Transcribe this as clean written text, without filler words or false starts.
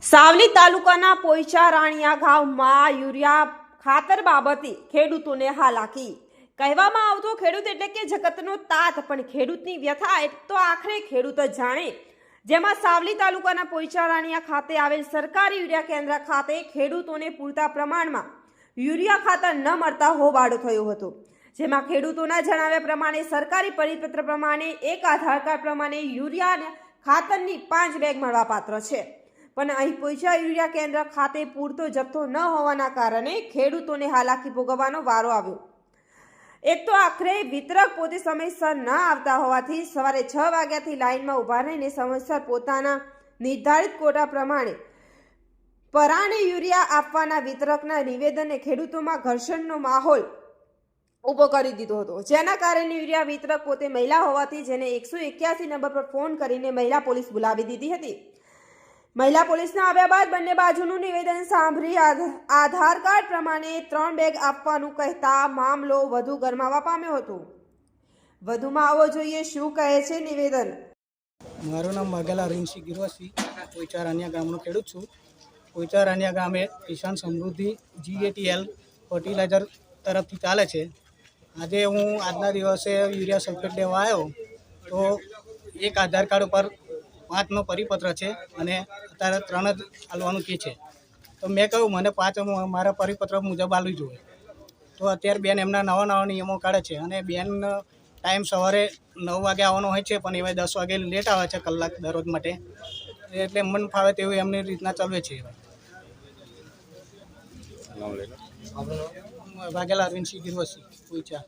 સાવલી તાલુકાના પોઈચા રાણિયા ગામમાં યુરિયા ખાતર બાબતે ખેડૂતોને હાલાકી કહેવામાં આવતો ખેડૂત એટલે કે જગતનો તાત, પણ ખેડૂતની વ્યથા તો આખરે ખેડૂત જ જાણે। જેમાં સાવલી તાલુકાના પોઈચા રાણિયા ખાતે આવેલ સરકારી યુરિયા કેન્દ્ર ખાતે ખેડૂતોને પૂરતા પ્રમાણમાં યુરિયા ખાતર ન મળતા હોબાળો થયો હતો। જેમાં ખેડૂતોના જણાવ્યા પ્રમાણે સરકારી પરિપત્ર પ્રમાણે એક આધાર કાર્ડ પ્રમાણે યુરિયા ખાતરની 5 બેગ મળવાપાત્ર છે, પણ અહીં પોઈચા યુરિયા કેન્દ્ર ખાતે પૂરતો જથ્થો ન હોવાના કારણે ખેડૂતોને હાલાકી ભોગવવાનો વારો આવ્યો। એક તો આખરે વિતરક પોતે સમયસર ન આવતા હોવાથી સવારે 6 વાગ્યાથી લાઇનમાં ઊભા રહીને સમયસર પોતાના નિર્ધારિત કોટા પ્રમાણે પરાણે યુરિયા આપવાના વિતરકના નિવેદને ખેડૂતોમાં ઘર્ષણનો માહોલ ઊભો કરી દીધો હતો, જેના કારણે યુરિયા વિતરક પોતે મહિલા હોવાથી જેને 181 નંબર પર ફોન કરીને મહિલા પોલીસ બોલાવી દીધી હતી। મહિલા પોલીસના આવ્યા બાદ બંને બાજુનું નિવેદન સાંભળી આધાર કાર્ડ પ્રમાણે 3 બેગ આપવાનું કહેતા મામલો વધુ ગરમાવા પામ્યો હતો। વધુમાં આવો જોઈએ શું કહે છે નિવેદન। મારું નામ વાઘેલા અરવિંદસિંહ ગિરવાસી, પોઈચા રાણિયા ગામનો ખેડૂત છું। પોઈચા રાણિયા ગામે કિસાન સમૃદ્ધિ GATL ફર્ટિલાઇઝર તરફથી ચાલે છે। આજે હું આજના દિવસે યુરિયા સલ્ફેટ લેવા આવ્યો તો એક આધાર કાર્ડ ઉપર 5નો પરિપત્ર છે અને અત્યારે 3 જ આલવાનું કહે છે। તો મેં કહ્યું મને 5 મારા પરિપત્ર મુજબ આલવી જોઈએ। તો અત્યારે બેન એમના નવા નિયમો કાઢે છે અને બેન ટાઈમ સવારે 9 વાગે આવવાનો હોય છે, પણ એવા 10 વાગે લેટ આવે છે કલાક દરરોજ માટે, એટલે મન ફાવે તેવું એમની રીતના ચાલવે છે। વાઘેલા અરવિંદસિંહ ગિરવાસી, પોઈચા।